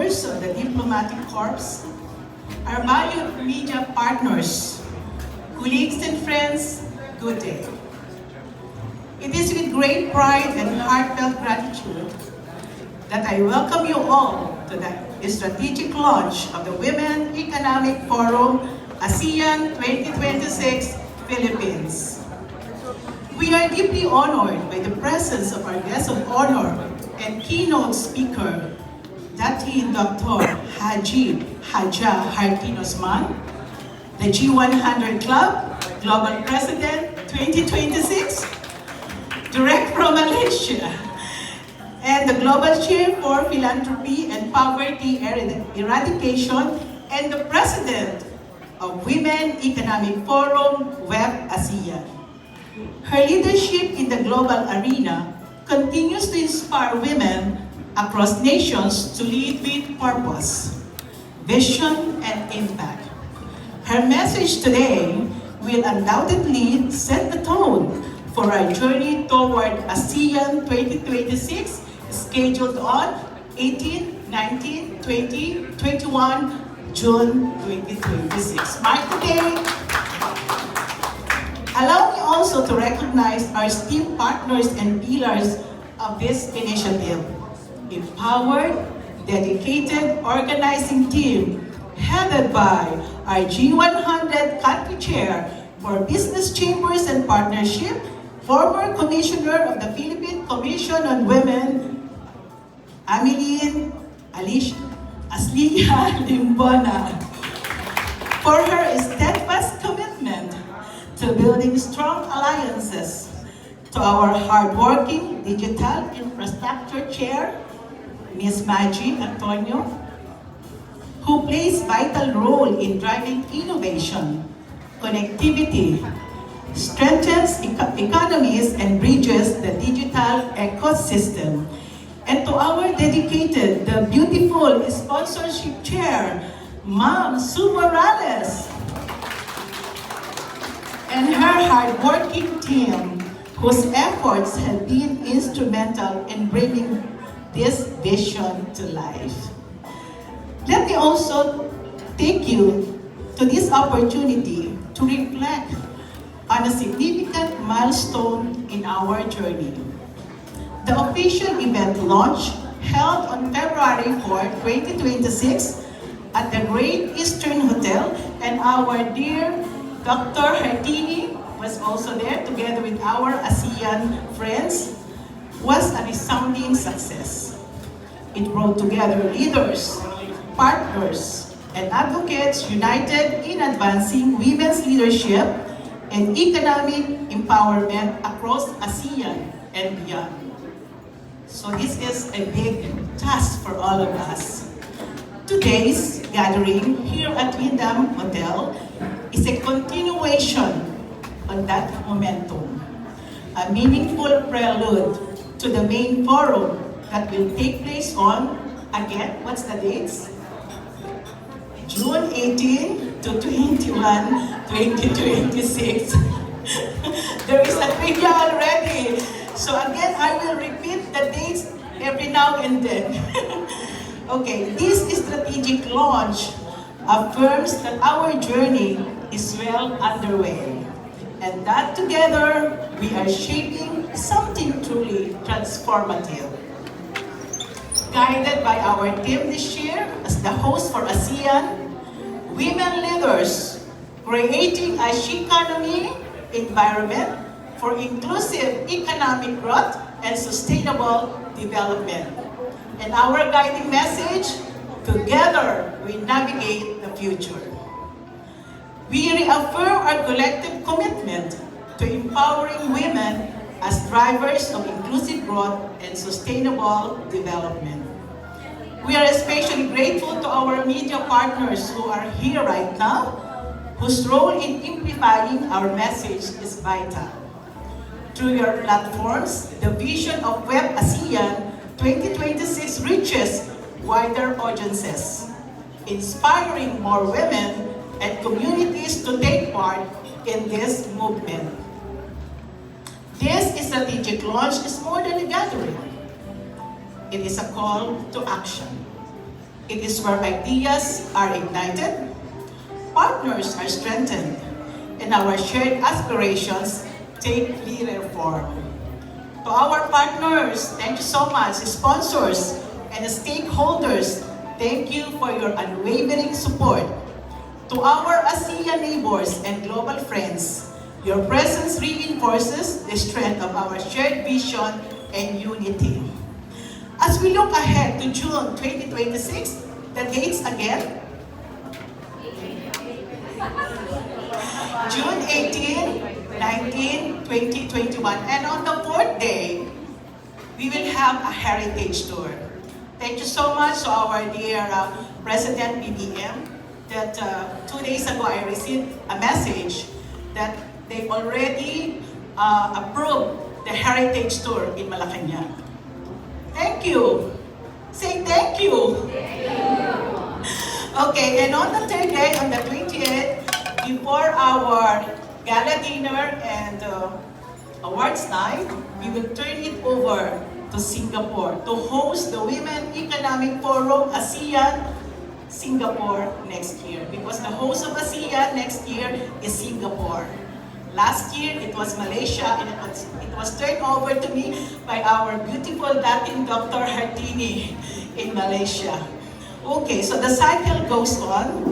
members of the Diplomatic Corps, our valued media partners, colleagues and friends, good day. It is with great pride and heartfelt gratitude that I welcome you all to the strategic launch of the Women Economic Forum ASEAN 2026 Philippines. We are deeply honored by the presence of our guest of honor and keynote speaker, Datin Dr. Haji Haja Hartin Osman, the G100 Club Global President 2026, direct from Malaysia, and the Global Chair for Philanthropy and Poverty Eradication and the President of Women Economic Forum WEF ASEAN. Her leadership in the global arena continues to inspire women across nations to lead with purpose, vision, and impact. Her message today will undoubtedly set the tone for our journey toward ASEAN 2026, scheduled on 18, 19, 20, 21, June 2026. Mark the date. Allow me also to recognize our esteemed partners and pillars of this initiative. Empowered, dedicated organizing team headed by our G100 Country Chair for Business Chambers and Partnership, former Commissioner of the Philippine Commission on Women, Ameline Aslia Limbona, for her steadfast commitment to building strong alliances, to our hardworking Digital Infrastructure Chair, Ms. Maggie Antonio, who plays vital role in driving innovation, connectivity, strengthens economies and bridges the digital ecosystem. And to our dedicated, the beautiful sponsorship chair, Ma'am Sue Morales, and her hardworking team, whose efforts have been instrumental in bringing this vision to life. Let me also take you to this opportunity to reflect on a significant milestone in our journey. The official event launch, held on February 4, 2026 at the Great Eastern Hotel, and our dear Dr. Hartini was also there together with our ASEAN friends, was a resounding success. It brought together leaders, partners, and advocates united in advancing women's leadership and economic empowerment across ASEAN and beyond. So this is a big task for all of us. Today's gathering here at Wyndham Hotel is a continuation on that momentum, a meaningful prelude to the main forum that will take place on, again, what's the dates? June 18 to 21, 2026. There is a trivia already. So again, I will repeat the dates every now and then. Okay, this strategic launch affirms that our journey is well underway, and that together we are shaping something truly transformative. Guided by our team this year as the host for ASEAN, Women Leaders, Creating a She-Economy Environment for Inclusive Economic Growth and Sustainable Development. And our guiding message, together we navigate the future. We reaffirm our collective commitment to empowering women as drivers of inclusive growth and sustainable development. We are especially grateful to our media partners who are here right now, whose role in amplifying our message is vital. Through your platforms, the vision of WEF ASEAN 2026 reaches wider audiences, inspiring more women and communities to take part in this movement. This strategic launch is more than a gathering. It is a call to action. It is where ideas are ignited, partners are strengthened, and our shared aspirations take clearer form. To our partners, thank you so much. Sponsors and stakeholders, thank you for your unwavering support. To our ASEAN neighbors and global friends, your presence reinforces the strength of our shared vision and unity. As we look ahead to June 2026, the dates again, June 18, 19, 2021. And on the fourth day, we will have a heritage tour. Thank you so much to our dear President BBM that 2 days ago I received a message that they already approved the heritage tour in Malacanang. Thank you. Say thank you. Okay, and on the third day, on the 20th, before our gala dinner and awards night, we will turn it over to Singapore to host the Women Economic Forum ASEAN Singapore next year. Because the host of ASEAN next year is Singapore. Last year, it was Malaysia, and it was turned over to me by our beautiful dating Dr. Hartini in Malaysia. Okay, so the cycle goes on.